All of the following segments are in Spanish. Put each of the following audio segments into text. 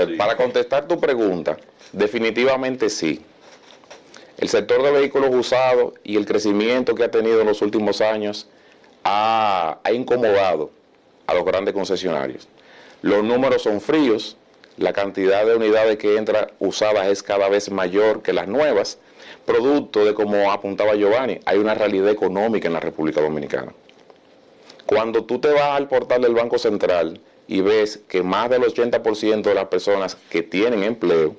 Sí. Para contestar tu pregunta, definitivamente sí. El sector de vehículos usados y el crecimiento que ha tenido en los últimos años ha incomodado a los grandes concesionarios. Los números son fríos, la cantidad de unidades que entran usadas es cada vez mayor que las nuevas, producto de, como apuntaba Giovanni, hay una realidad económica en la República Dominicana. Cuando tú te vas al portal del Banco Central y ves que más del 80% de las personas que tienen empleo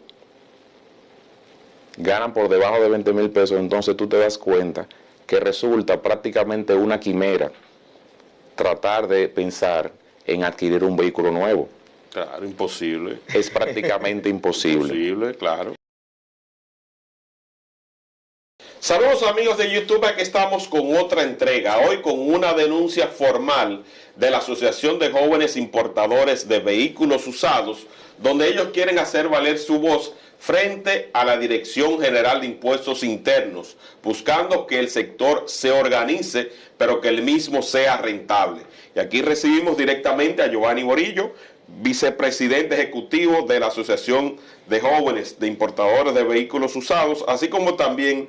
ganan por debajo de 20,000 pesos, entonces tú te das cuenta que resulta prácticamente una quimera tratar de pensar en adquirir un vehículo nuevo. Claro, imposible. Es prácticamente imposible. Imposible, claro. Saludos amigos de YouTube, aquí estamos con otra entrega, hoy con una denuncia formal de la Asociación de Jóvenes Importadores de Vehículos Usados, donde ellos quieren hacer valer su voz frente a la Dirección General de Impuestos Internos, buscando que el sector se organice, pero que el mismo sea rentable. Y aquí recibimos directamente a Giovanni Morillo, vicepresidente ejecutivo de la Asociación de Jóvenes de Importadores de Vehículos Usados, así como también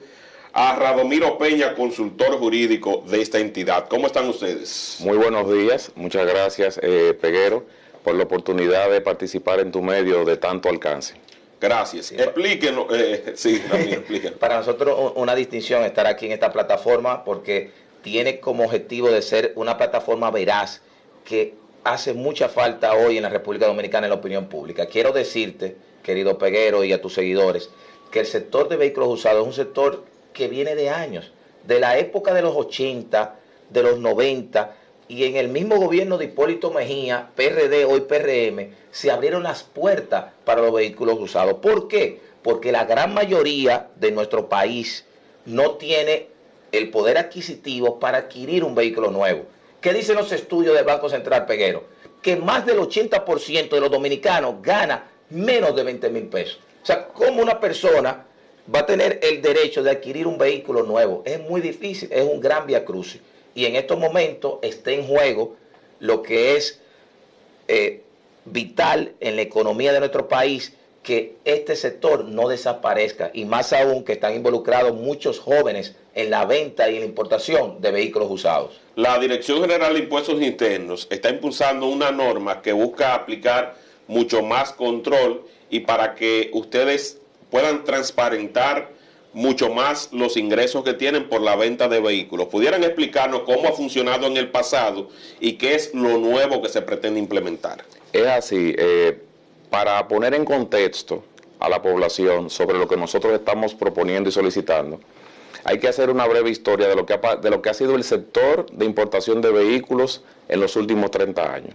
a Radomiro Peña, consultor jurídico de esta entidad. ¿Cómo están ustedes? Muy buenos días, muchas gracias Peguero por la oportunidad de participar en tu medio de tanto alcance. Gracias. Sí, explíquenos. Sí, Ramiro, explíquenos. Para nosotros una distinción estar aquí en esta plataforma porque tiene como objetivo de ser una plataforma veraz que hace mucha falta hoy en la República Dominicana en la opinión pública. Quiero decirte, querido Peguero, y a tus seguidores, que el sector de vehículos usados es un sector que viene de años, de la época de los 80, de los 90, y en el mismo gobierno de Hipólito Mejía, PRD, hoy PRM, se abrieron las puertas para los vehículos usados. ¿Por qué? Porque la gran mayoría de nuestro país no tiene el poder adquisitivo para adquirir un vehículo nuevo. ¿Qué dicen los estudios del Banco Central, Peguero? Que más del 80% de los dominicanos gana menos de 20,000 pesos. O sea, ¿cómo una persona va a tener el derecho de adquirir un vehículo nuevo? Es muy difícil, es un gran viacrucis. Y en estos momentos está en juego lo que es vital en la economía de nuestro país, que este sector no desaparezca, y más aún que están involucrados muchos jóvenes en la venta y en la importación de vehículos usados. La Dirección General de Impuestos Internos está impulsando una norma que busca aplicar mucho más control y para que ustedes puedan transparentar mucho más los ingresos que tienen por la venta de vehículos. ¿Pudieran explicarnos cómo ha funcionado en el pasado y qué es lo nuevo que se pretende implementar? Es así, para poner en contexto a la población sobre lo que nosotros estamos proponiendo y solicitando, hay que hacer una breve historia de lo que ha sido el sector de importación de vehículos en los últimos 30 años.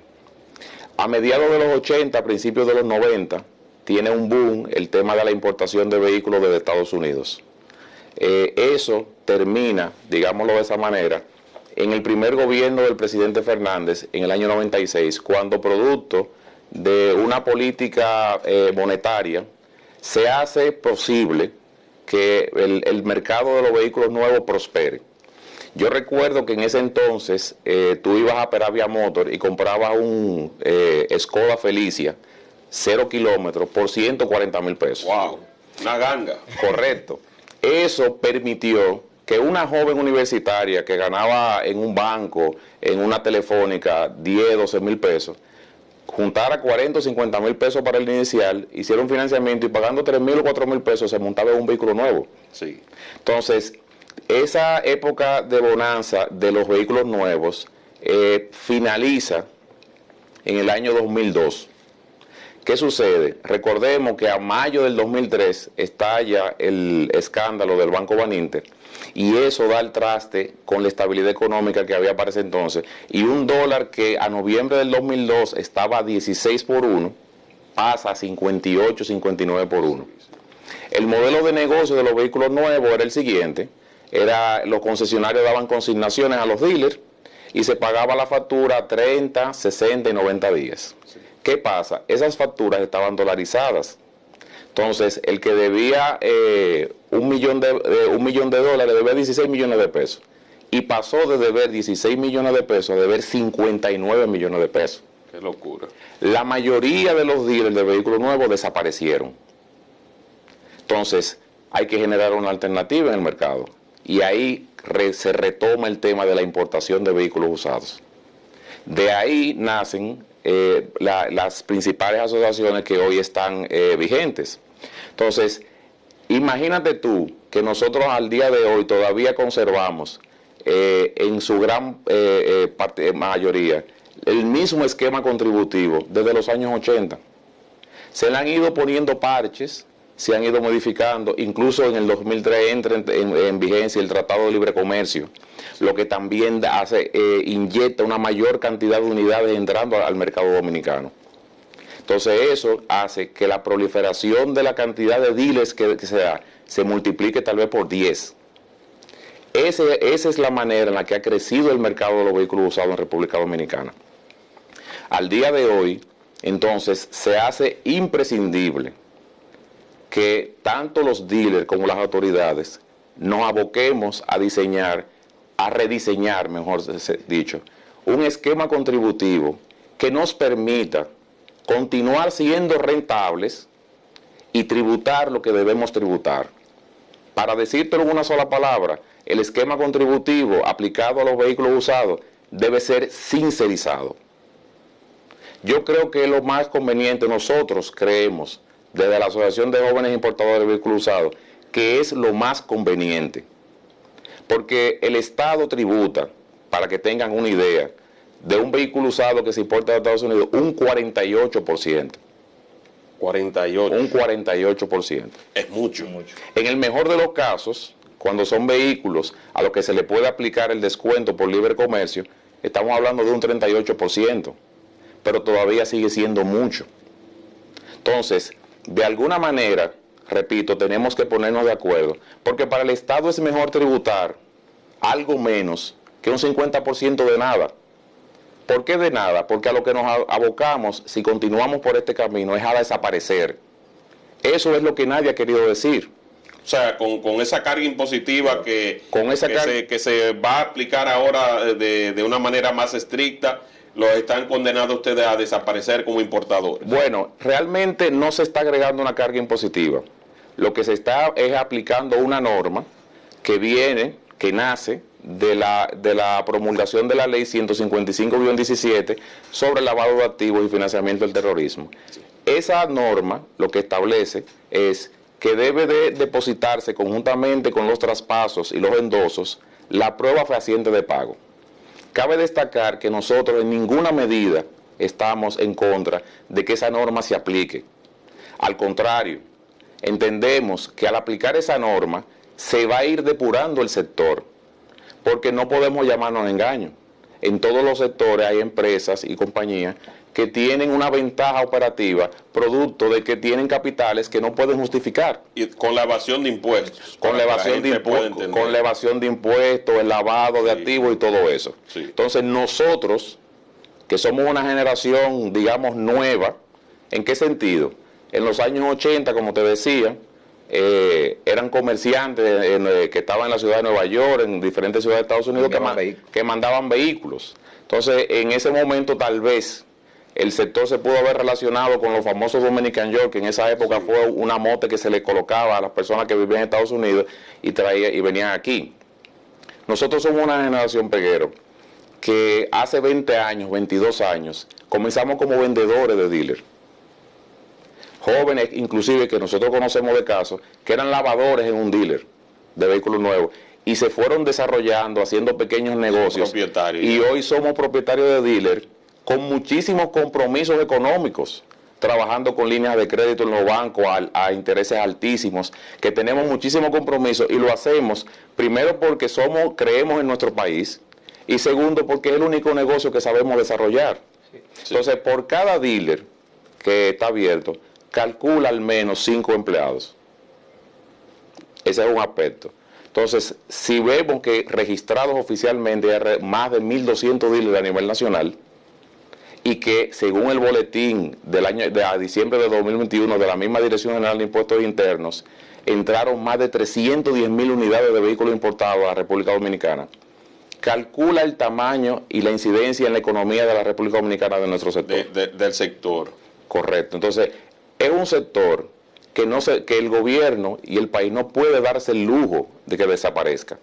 A mediados de los 80, a principios de los 90, tiene un boom el tema de la importación de vehículos desde Estados Unidos. Eso termina, digámoslo de esa manera, en el primer gobierno del presidente Fernández en el año 96, cuando producto de una política monetaria se hace posible que el mercado de los vehículos nuevos prospere. Yo recuerdo que en ese entonces tú ibas a Peravia Motor y comprabas un Skoda Felicia 0 kilómetros por 140,000 pesos. ¡Wow! Una ganga. Correcto. Eso permitió que una joven universitaria que ganaba en un banco, en una telefónica, 10, 12,000 pesos, juntara 40 o 50,000 pesos para el inicial, hiciera un financiamiento y pagando 3,000 o 4,000 pesos se montaba en un vehículo nuevo. Sí. Entonces, esa época de bonanza de los vehículos nuevos finaliza en el año 2002. ¿Qué sucede? Recordemos que a mayo del 2003 estalla el escándalo del Banco Baninter y eso da el traste con la estabilidad económica que había para ese entonces. Y un dólar que a noviembre del 2002 estaba a 16 por 1, pasa a 58, 59 por 1. El modelo de negocio de los vehículos nuevos era el siguiente. Los concesionarios daban consignaciones a los dealers y se pagaba la factura 30, 60 y 90 días. Sí. ¿Qué pasa? Esas facturas estaban dolarizadas. Entonces, el que debía $1 millón debía 16 millones de pesos. Y pasó de deber 16 millones de pesos a deber 59 millones de pesos. Qué locura. La mayoría de los dealers de vehículos nuevos desaparecieron. Entonces, hay que generar una alternativa en el mercado. Y ahí se retoma el tema de la importación de vehículos usados. De ahí nacen las principales asociaciones que hoy están vigentes. Entonces, imagínate tú que nosotros al día de hoy todavía conservamos en su gran mayoría el mismo esquema contributivo desde los años 80. Se le han ido poniendo parches, se han ido modificando, incluso en el 2003 entra en vigencia el Tratado de Libre Comercio, lo que también inyecta una mayor cantidad de unidades entrando al mercado dominicano. Entonces eso hace que la proliferación de la cantidad de dealers que se da se multiplique tal vez por 10. Esa es la manera en la que ha crecido el mercado de los vehículos usados en República Dominicana. Al día de hoy, entonces, se hace imprescindible que tanto los dealers como las autoridades nos aboquemos a rediseñar, mejor dicho, un esquema contributivo que nos permita continuar siendo rentables y tributar lo que debemos tributar. Para decírtelo en una sola palabra, el esquema contributivo aplicado a los vehículos usados debe ser sincerizado. Yo creo que es lo más conveniente, nosotros creemos, desde la Asociación de Jóvenes Importadores de Vehículos Usados, que es lo más conveniente. Porque el Estado tributa, para que tengan una idea, de un vehículo usado que se importa de Estados Unidos, un 48%. 48. Un 48%. Es mucho. En el mejor de los casos, cuando son vehículos a los que se le puede aplicar el descuento por libre comercio, estamos hablando de un 38%, pero todavía sigue siendo mucho. Entonces, de alguna manera, repito, tenemos que ponernos de acuerdo, porque para el Estado es mejor tributar algo menos que un 50% de nada. ¿Por qué de nada? Porque a lo que nos abocamos, si continuamos por este camino, es a desaparecer. Eso es lo que nadie ha querido decir. O sea, con esa carga impositiva que se va a aplicar ahora de una manera más estricta, los están condenando ustedes a desaparecer como importadores. Bueno, realmente no se está agregando una carga impositiva. Lo que se está es aplicando una norma que nace de la promulgación de la ley 155-17 sobre el lavado de activos y financiamiento del terrorismo. Sí. Esa norma lo que establece es que debe de depositarse conjuntamente con los traspasos y los endosos la prueba fehaciente de pago. Cabe destacar que nosotros en ninguna medida estamos en contra de que esa norma se aplique. Al contrario, entendemos que al aplicar esa norma se va a ir depurando el sector, porque no podemos llamarnos engaño. En todos los sectores hay empresas y compañías que tienen una ventaja operativa producto de que tienen capitales que no pueden justificar. Y con la evasión de impuestos. Con la evasión de impuestos, el lavado de activos y todo eso. Sí. Entonces nosotros, que somos una generación, digamos, nueva, ¿en qué sentido? En los años 80, como te decía, eran comerciantes que estaban en la ciudad de Nueva York, en diferentes ciudades de Estados Unidos, que mandaban vehículos. Entonces, en ese momento tal vez el sector se pudo haber relacionado con los famosos Dominican York, que en esa época fue una mote que se le colocaba a las personas que vivían en Estados Unidos y venían aquí. Nosotros somos una generación peguero que hace 20 años, 22 años, comenzamos como vendedores de dealer. Jóvenes, inclusive, que nosotros conocemos de casos, que eran lavadores en un dealer de vehículos nuevos y se fueron desarrollando, haciendo pequeños negocios. Y hoy somos propietarios de dealer con muchísimos compromisos económicos, trabajando con líneas de crédito en los bancos a intereses altísimos, que tenemos muchísimos compromisos y lo hacemos primero porque creemos en nuestro país y segundo porque es el único negocio que sabemos desarrollar. Sí. Entonces, por cada dealer que está abierto, calcula al menos 5 empleados. Ese es un aspecto. Entonces, si vemos que registrados oficialmente hay más de 1.200 dealers a nivel nacional y que según el boletín de diciembre de 2021 de la misma Dirección General de Impuestos Internos, entraron más de 310.000 unidades de vehículos importados a la República Dominicana, calcula el tamaño y la incidencia en la economía de la República Dominicana de nuestro sector. Del sector. Correcto. Entonces, es un sector que el gobierno y el país no puede darse el lujo de que desaparezca.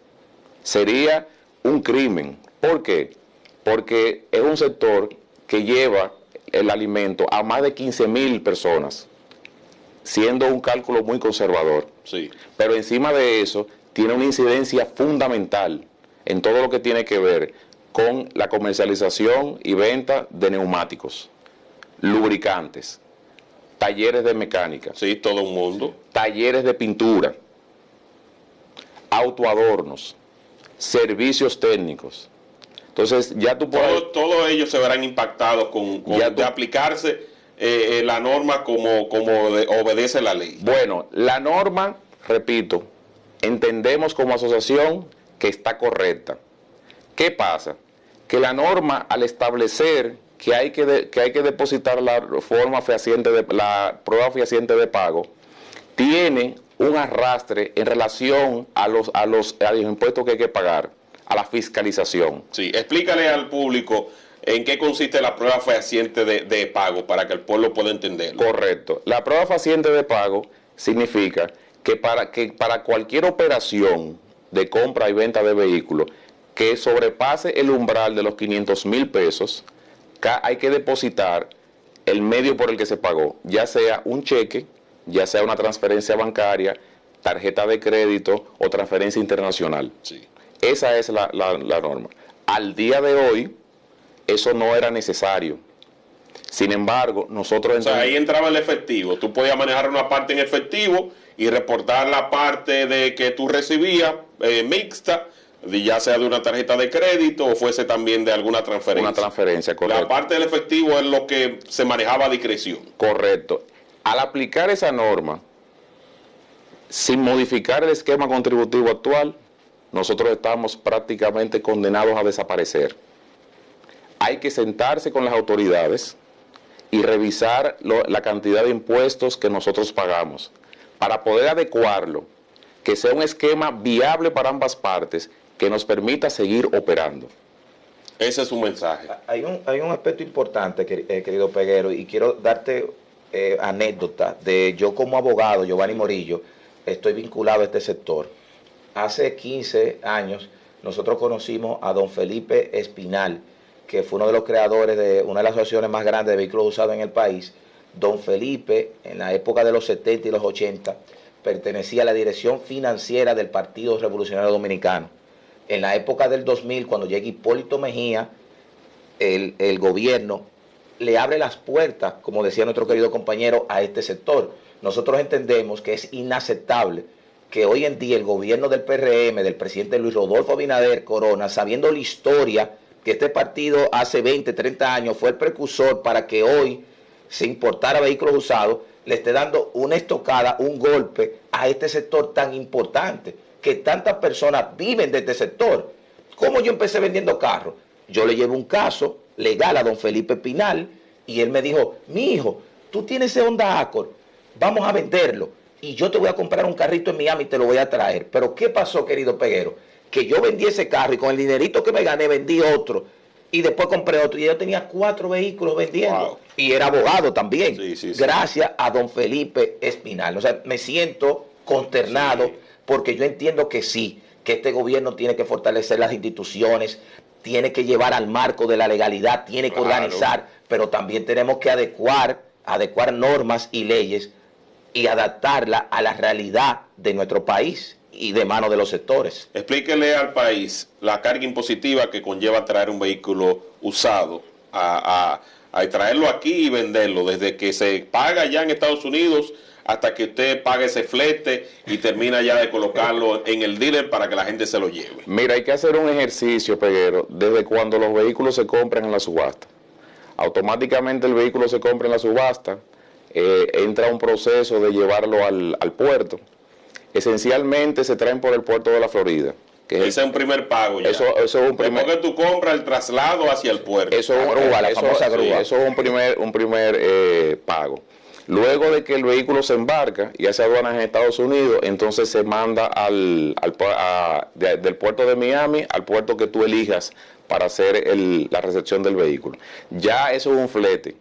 Sería un crimen. ¿Por qué? Porque es un sector que lleva el alimento a más de 15,000 personas, siendo un cálculo muy conservador. Sí. Pero encima de eso, tiene una incidencia fundamental en todo lo que tiene que ver con la comercialización y venta de neumáticos, lubricantes, talleres de mecánica. Sí, todo un mundo. Talleres de pintura, autoadornos, servicios técnicos. Entonces, ya tú puedes... Todos ellos se verán impactados de aplicarse la norma como obedece la ley. Bueno, la norma, repito, entendemos como asociación que está correcta. ¿Qué pasa? Que la norma, al establecer que hay que depositar la prueba fehaciente de pago, tiene un arrastre en relación a los impuestos que hay que pagar, a la fiscalización. Sí, explícale al público en qué consiste la prueba fehaciente de pago para que el pueblo pueda entenderlo. Correcto. La prueba fehaciente de pago significa que para cualquier operación de compra y venta de vehículos que sobrepase el umbral de los 500,000 pesos, hay que depositar el medio por el que se pagó, ya sea un cheque, ya sea una transferencia bancaria, tarjeta de crédito o transferencia internacional. Sí. Esa es la norma. Al día de hoy, eso no era necesario. Sin embargo, nosotros... O sea, ahí entraba el efectivo. Tú podías manejar una parte en efectivo y reportar la parte de que tú recibías mixta, ya sea de una tarjeta de crédito o fuese también de alguna transferencia. Una transferencia, correcto. La parte del efectivo es lo que se manejaba a discreción. Correcto. Al aplicar esa norma, sin modificar el esquema contributivo actual, nosotros estamos prácticamente condenados a desaparecer. Hay que sentarse con las autoridades y revisar la cantidad de impuestos que nosotros pagamos para poder adecuarlo, que sea un esquema viable para ambas partes, que nos permita seguir operando. Ese es su mensaje. Hay un aspecto importante, querido Peguero, y quiero darte anécdota de yo como abogado, Giovanni Morillo, estoy vinculado a este sector. Hace 15 años nosotros conocimos a don Felipe Espinal, que fue uno de los creadores de una de las asociaciones más grandes de vehículos usados en el país. Don Felipe, en la época de los 70 y los 80, pertenecía a la dirección financiera del Partido Revolucionario Dominicano. En la época del 2000, cuando llega Hipólito Mejía, el gobierno le abre las puertas, como decía nuestro querido compañero, a este sector. Nosotros entendemos que es inaceptable que hoy en día el gobierno del PRM, del presidente Luis Rodolfo Abinader Corona, sabiendo la historia que este partido hace 20, 30 años fue el precursor para que hoy se importara vehículos usados, le esté dando una estocada, un golpe a este sector tan importante, que tantas personas viven de este sector. ¿Cómo yo empecé vendiendo carros? Yo le llevo un caso legal a don Felipe Pinal y él me dijo, mi hijo, tú tienes ese Honda Accord, vamos a venderlo y yo te voy a comprar un carrito en Miami y te lo voy a traer. Pero ¿qué pasó, querido Peguero? Que yo vendí ese carro y con el dinerito que me gané vendí otro y después compré otro y yo tenía 4 vehículos vendiendo. Wow. Y era abogado también, Sí. gracias a don Felipe Espinal. O sea, me siento consternado, Sí. Porque yo entiendo que sí, que este gobierno tiene que fortalecer las instituciones, tiene que llevar al marco de la legalidad, tiene que organizar, pero también tenemos que adecuar normas y leyes y adaptarla a la realidad de nuestro país y de mano de los sectores. Explíquele al país la carga impositiva que conlleva traer un vehículo usado a traerlo aquí y venderlo, desde que se paga ya en Estados Unidos hasta que usted pague ese flete y termina ya de colocarlo en el dealer para que la gente se lo lleve. Mira, hay que hacer un ejercicio, Peguero, desde cuando los vehículos se compran en la subasta. Automáticamente el vehículo se compra en la subasta, entra un proceso de llevarlo al puerto. Esencialmente se traen por el puerto de la Florida. Ese es un primer pago ya. Eso es un primer... Después que tú compras el traslado hacia el puerto. Eso es la famosa grúa. Eso es un primer pago. Luego de que el vehículo se embarca y hace aduanas en Estados Unidos, entonces se manda del puerto de Miami al puerto que tú elijas para hacer la recepción del vehículo. Ya eso es un flete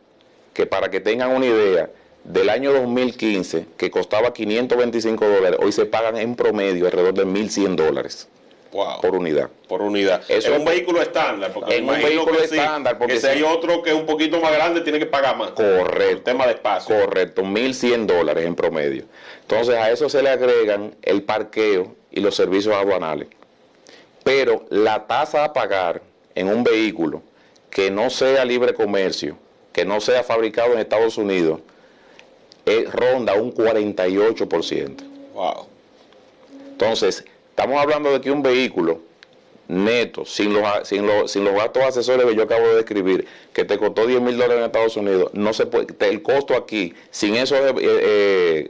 que, para que tengan una idea, del año 2015, que costaba $525, hoy se pagan en promedio alrededor de $1,100. Wow. Por unidad. Por unidad. Eso es un vehículo estándar. Porque en un vehículo estándar. Porque si hay otro que es un poquito más grande, tiene que pagar más. Correcto. El tema de espacio. Correcto, $1,100 en promedio. Entonces a eso se le agregan el parqueo y los servicios aduanales. Pero la tasa a pagar en un vehículo que no sea libre comercio, que no sea fabricado en Estados Unidos, ronda un 48%. Wow. Entonces, estamos hablando de que un vehículo neto, sin los gastos accesorios que yo acabo de describir, que te costó $10,000 en Estados Unidos, no se puede, el costo aquí, sin esos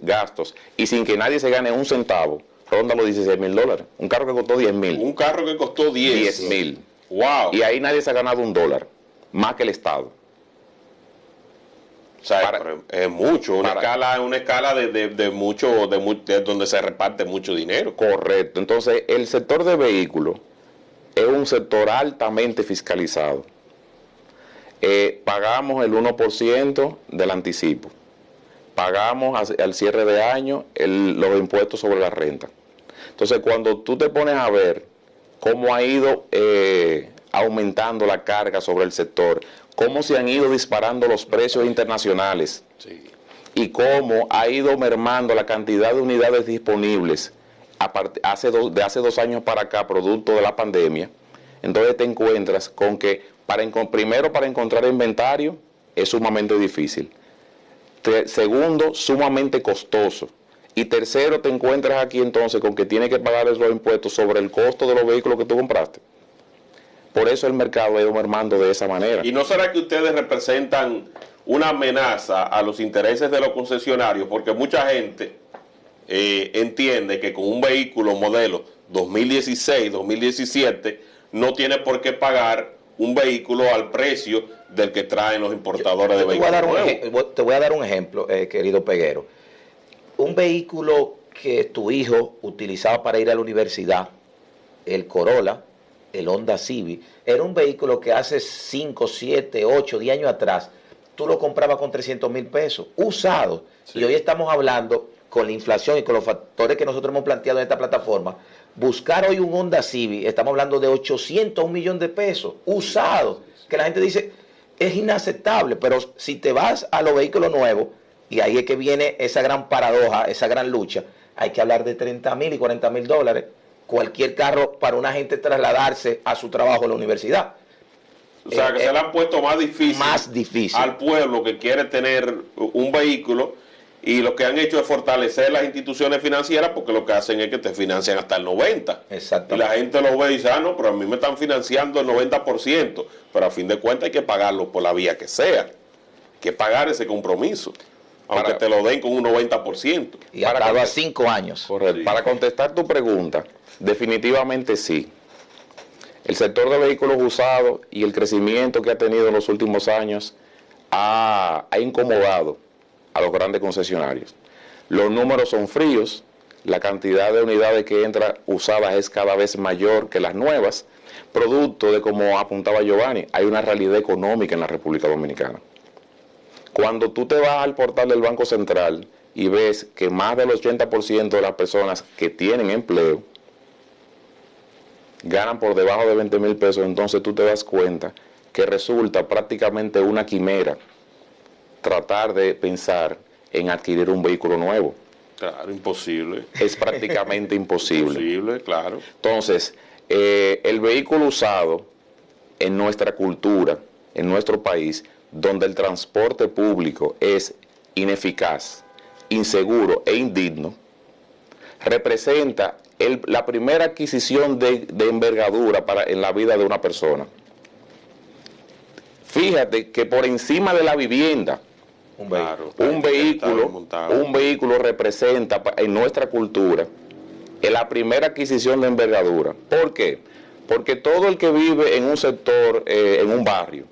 gastos y sin que nadie se gane un centavo, ronda los $16,000. Un carro que costó $10,000. Un carro que costó $10,000. Wow. Y ahí nadie se ha ganado $1, más que el Estado. O sea, es mucho, una escala de mucho, de donde se reparte mucho dinero. Correcto. Entonces, el sector de vehículos es un sector altamente fiscalizado. Pagamos el 1% del anticipo. Pagamos al cierre de año los impuestos sobre la renta. Entonces, cuando tú te pones a ver cómo ha ido aumentando la carga sobre el sector, cómo se han ido disparando los precios internacionales, sí, y cómo ha ido mermando la cantidad de unidades disponibles de hace 2 años para acá, producto de la pandemia, entonces te encuentras con que primero para encontrar inventario es sumamente difícil, segundo, sumamente costoso, y tercero, te encuentras aquí entonces con que tienes que pagar los impuestos sobre el costo de los vehículos que tú compraste. Por eso el mercado ha ido mermando de esa manera. ¿Y no será que ustedes representan una amenaza a los intereses de los concesionarios? Porque mucha gente entiende que con un vehículo modelo 2016, 2017, no tiene por qué pagar un vehículo al precio del que traen los importadores de vehículos nuevos. Te voy a dar un ejemplo, querido Peguero. Un vehículo que tu hijo utilizaba para ir a la universidad, el Corolla, el Honda Civic, era un vehículo que hace 5, 7, 8, 10 años atrás, tú lo comprabas con $300,000, usado. Sí. Y hoy estamos hablando, con la inflación y con los factores que nosotros hemos planteado en esta plataforma, buscar hoy un Honda Civic, estamos hablando de $800, $1,000,000, usado. Que la gente dice, es inaceptable, pero si te vas a los vehículos nuevos, y ahí es que viene esa gran paradoja, esa gran lucha, hay que hablar de $30,000 y $40,000. Cualquier carro para una gente trasladarse a su trabajo en la universidad. O sea, que se le han puesto más difícil al pueblo que quiere tener un vehículo, y lo que han hecho es fortalecer las instituciones financieras, porque lo que hacen es que te financian hasta el 90%. Exacto. Y la gente lo ve y dice, no, pero a mí me están financiando el 90%, pero a fin de cuentas hay que pagarlo por la vía que sea. Hay que pagar ese compromiso, aunque te lo den con un 90%. Y atado a 5 años. Correcto. Sí. Para contestar tu pregunta, definitivamente sí. El sector de vehículos usados y el crecimiento que ha tenido en los últimos años ha incomodado a los grandes concesionarios. Los números son fríos, la cantidad de unidades que entra usadas es cada vez mayor que las nuevas, producto de, como apuntaba Giovanni, hay una realidad económica en la República Dominicana. Cuando tú te vas al portal del Banco Central y ves que más del 80% de las personas que tienen empleo ganan por debajo de $20,000, entonces tú te das cuenta que resulta prácticamente una quimera tratar de pensar en adquirir un vehículo nuevo. Claro, imposible. Es prácticamente imposible. Imposible, claro. Entonces, el vehículo usado en nuestra cultura, en nuestro país, donde el transporte público es ineficaz, inseguro e indigno, representa la primera adquisición de envergadura en la vida de una persona. Fíjate que por encima de la vivienda, un vehículo representa en nuestra cultura la primera adquisición de envergadura. ¿Por qué? Porque todo el que vive en un sector, en un barrio,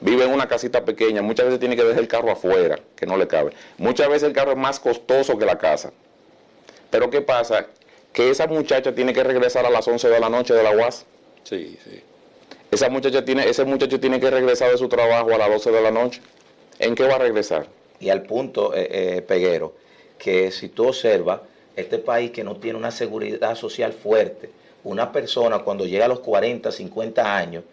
vive en una casita pequeña, muchas veces tiene que dejar el carro afuera, que no le cabe. Muchas veces el carro es más costoso que la casa. Pero ¿qué pasa? Que esa muchacha tiene que regresar a las 11 de la noche de la UAS. Sí, sí. Ese muchacho tiene que regresar de su trabajo a las 12 de la noche. ¿En qué va a regresar? Y al punto, Peguero, que si tú observas, este país que no tiene una seguridad social fuerte, una persona cuando llega a los 40, 50 años,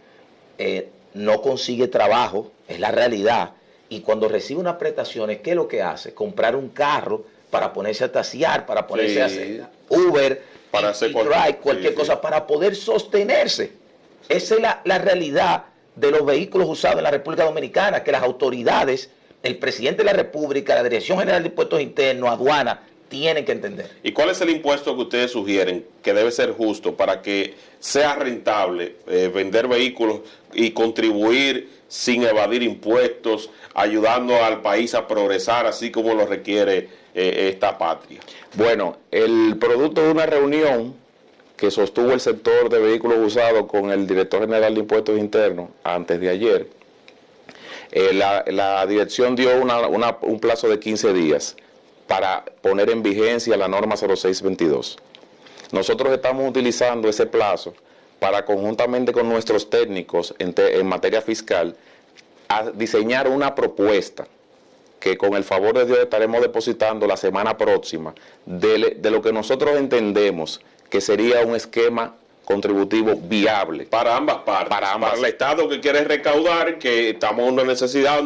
no consigue trabajo, es la realidad, y cuando recibe unas prestaciones, ¿qué es lo que hace? Comprar un carro para ponerse a taxiar, para ponerse a hacer Uber, para hacer cualquier cosa, para poder sostenerse. Esa es la realidad de los vehículos usados en la República Dominicana, que las autoridades, el presidente de la República, la Dirección General de Impuestos Internos, aduana, tienen que entender. ¿Y cuál es el impuesto que ustedes sugieren que debe ser justo para que sea rentable vender vehículos y contribuir sin evadir impuestos, ayudando al país a progresar así como lo requiere esta patria? Bueno, el producto de una reunión que sostuvo el sector de vehículos usados con el director general de Impuestos Internos antes de ayer, la dirección dio un plazo de 15 días para poner en vigencia la norma 0622. Nosotros estamos utilizando ese plazo para, conjuntamente con nuestros técnicos en materia fiscal, diseñar una propuesta que con el favor de Dios estaremos depositando la semana próxima de lo que nosotros entendemos que sería un esquema contributivo viable. Para ambas partes. Para el Estado que quiere recaudar, que estamos en una necesidad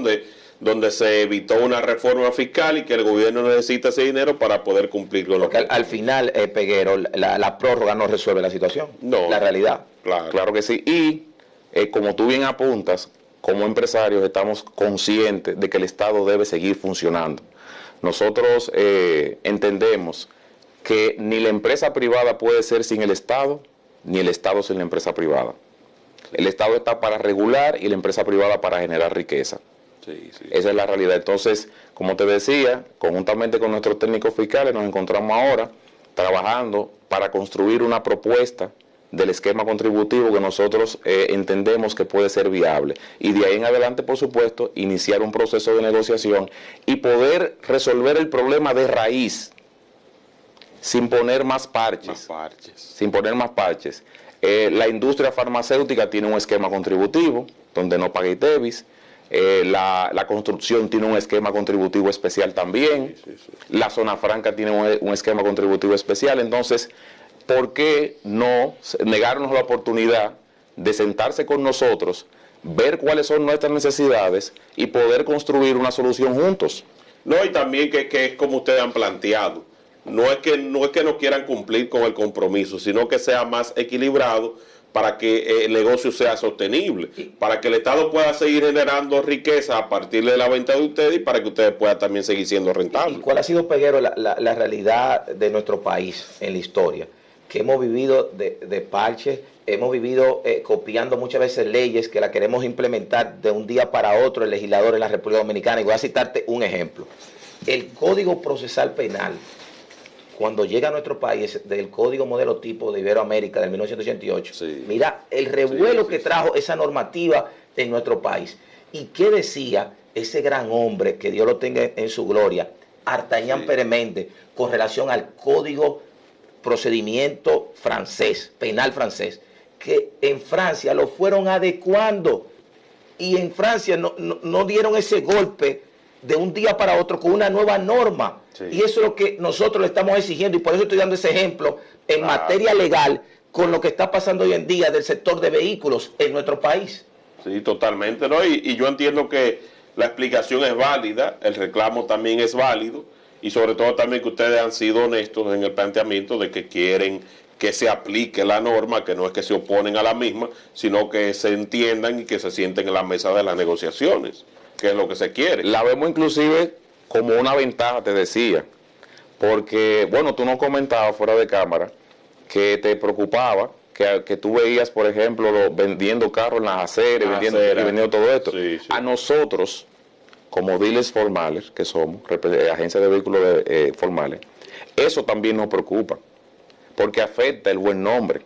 donde se evitó una reforma fiscal y que el gobierno necesita ese dinero para poder cumplir con lo que... Al final, Peguero, la prórroga no resuelve la situación. No. La realidad. Claro que sí. Y como tú bien apuntas, como empresarios estamos conscientes de que el Estado debe seguir funcionando. Nosotros entendemos que ni la empresa privada puede ser sin el Estado, ni el Estado sin la empresa privada. El Estado está para regular y la empresa privada para generar riqueza. Sí, sí. Esa es la realidad. Entonces, como te decía, conjuntamente con nuestros técnicos fiscales nos encontramos ahora trabajando para construir una propuesta del esquema contributivo que nosotros entendemos que puede ser viable. Y de ahí en adelante, por supuesto, iniciar un proceso de negociación y poder resolver el problema de raíz sin poner más parches. Sin poner más parches. La industria farmacéutica tiene un esquema contributivo donde no paga ITEVIS. La construcción tiene un esquema contributivo especial también. Sí. La zona franca tiene un esquema contributivo especial. Entonces, ¿por qué no negarnos la oportunidad de sentarse con nosotros, ver cuáles son nuestras necesidades y poder construir una solución juntos? No, y también que es como ustedes han planteado. No es que no quieran cumplir con el compromiso, sino que sea más equilibrado para que el negocio sea sostenible, para que el Estado pueda seguir generando riqueza a partir de la venta de ustedes y para que ustedes puedan también seguir siendo rentables. ¿Y cuál ha sido, Peguero, la realidad de nuestro país en la historia? Que hemos vivido de parches, hemos vivido copiando muchas veces leyes que las queremos implementar de un día para otro el legislador en la República Dominicana. Y voy a citarte un ejemplo. El Código Procesal Penal, cuando llega a nuestro país del Código Modelo Tipo de Iberoamérica del 1988, sí. Mira el revuelo que trajo esa normativa en nuestro país. ¿Y qué decía ese gran hombre, que Dios lo tenga en su gloria, Artañán Pérez Méndez, con relación al Código Procedimiento francés, penal francés, que en Francia lo fueron adecuando y en Francia no dieron ese golpe de un día para otro con una nueva norma? Sí. Y eso es lo que nosotros le estamos exigiendo, y por eso estoy dando ese ejemplo en materia legal con lo que está pasando hoy en día del sector de vehículos en nuestro país. Sí, totalmente, ¿no? Y yo entiendo que la explicación es válida, el reclamo también es válido, y sobre todo también que ustedes han sido honestos en el planteamiento de que quieren que se aplique la norma, que no es que se oponen a la misma, sino que se entiendan y que se sienten en la mesa de las negociaciones, que es lo que se quiere. La vemos inclusive como una ventaja, te decía, porque, bueno, tú nos comentabas fuera de cámara que te preocupaba que tú veías, por ejemplo, vendiendo carros en las aceras, vendiendo todo esto. Sí, sí. A nosotros, como dealers formales, que somos, agencias de vehículos formales, eso también nos preocupa, porque afecta el buen nombre.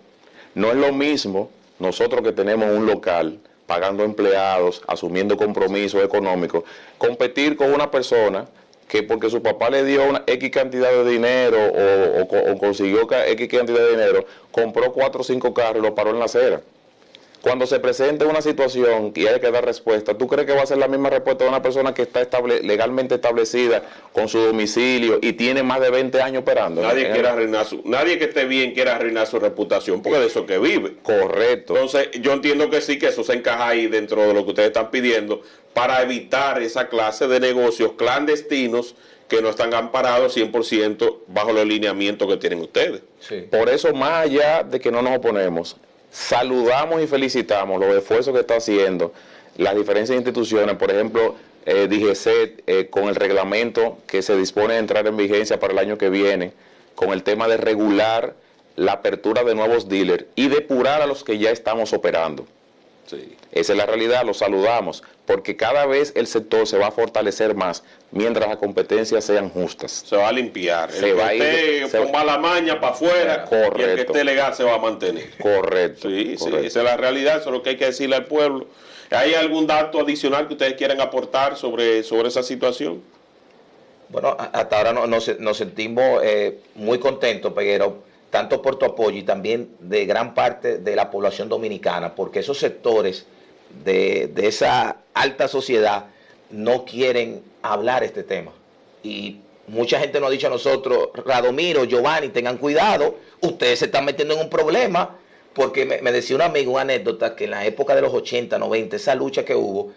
No es lo mismo nosotros que tenemos un local pagando empleados, asumiendo compromisos económicos, competir con una persona que porque su papá le dio una X cantidad de dinero o consiguió X cantidad de dinero, compró 4 o 5 carros y lo paró en la acera. Cuando se presente una situación y hay que dar respuesta, ¿tú crees que va a ser la misma respuesta de una persona que está legalmente establecida con su domicilio y tiene más de 20 años operando? Nadie que esté bien quiera arruinar su reputación, porque de eso que vive. Correcto. Entonces, yo entiendo que sí, que eso se encaja ahí dentro de lo que ustedes están pidiendo para evitar esa clase de negocios clandestinos que no están amparados 100% bajo los lineamientos que tienen ustedes. Sí. Por eso, más allá de que no nos oponemos, saludamos y felicitamos los esfuerzos que está haciendo las diferentes instituciones, por ejemplo, DGCET, con el reglamento que se dispone de entrar en vigencia para el año que viene, con el tema de regular la apertura de nuevos dealers y depurar a los que ya estamos operando. Sí. Esa es la realidad, lo saludamos, porque cada vez el sector se va a fortalecer más mientras las competencias sean justas. Se va a limpiar. El que esté con mala maña para afuera, y el que esté legal se va a mantener. Correcto. Sí, esa es la realidad, eso es lo que hay que decirle al pueblo. ¿Hay algún dato adicional que ustedes quieran aportar sobre esa situación? Bueno, hasta ahora nos sentimos muy contentos, Peguero, tanto por tu apoyo y también de gran parte de la población dominicana, porque esos sectores de esa alta sociedad no quieren hablar este tema. Y mucha gente nos ha dicho a nosotros, Radomiro, Giovanni, tengan cuidado, ustedes se están metiendo en un problema, porque me decía un amigo, una anécdota, que en la época de los 80, 90, esa lucha que hubo,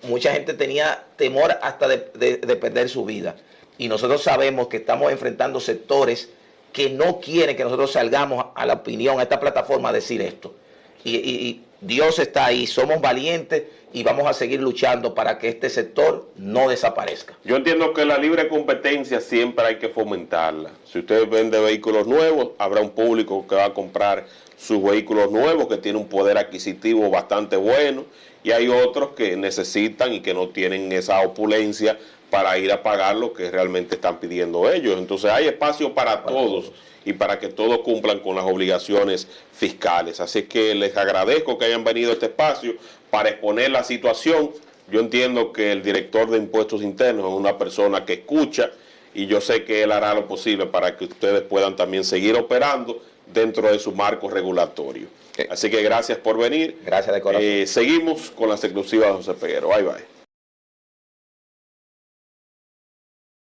mucha gente tenía temor hasta de perder su vida. Y nosotros sabemos que estamos enfrentando sectores que no quieren que nosotros salgamos a la opinión, a esta plataforma a decir esto. Y Dios está ahí, somos valientes y vamos a seguir luchando para que este sector no desaparezca. Yo entiendo que la libre competencia siempre hay que fomentarla. Si usted vende vehículos nuevos, habrá un público que va a comprar sus vehículos nuevos, que tiene un poder adquisitivo bastante bueno, y hay otros que necesitan y que no tienen esa opulencia para ir a pagar lo que realmente están pidiendo ellos. Entonces hay espacio para todos y para que todos cumplan con las obligaciones fiscales. Así que les agradezco que hayan venido a este espacio para exponer la situación. Yo entiendo que el director de Impuestos Internos es una persona que escucha y yo sé que él hará lo posible para que ustedes puedan también seguir operando dentro de su marco regulatorio. Así que gracias por venir. Gracias de corazón. Seguimos con las exclusivas de José Peguero. Bye, bye.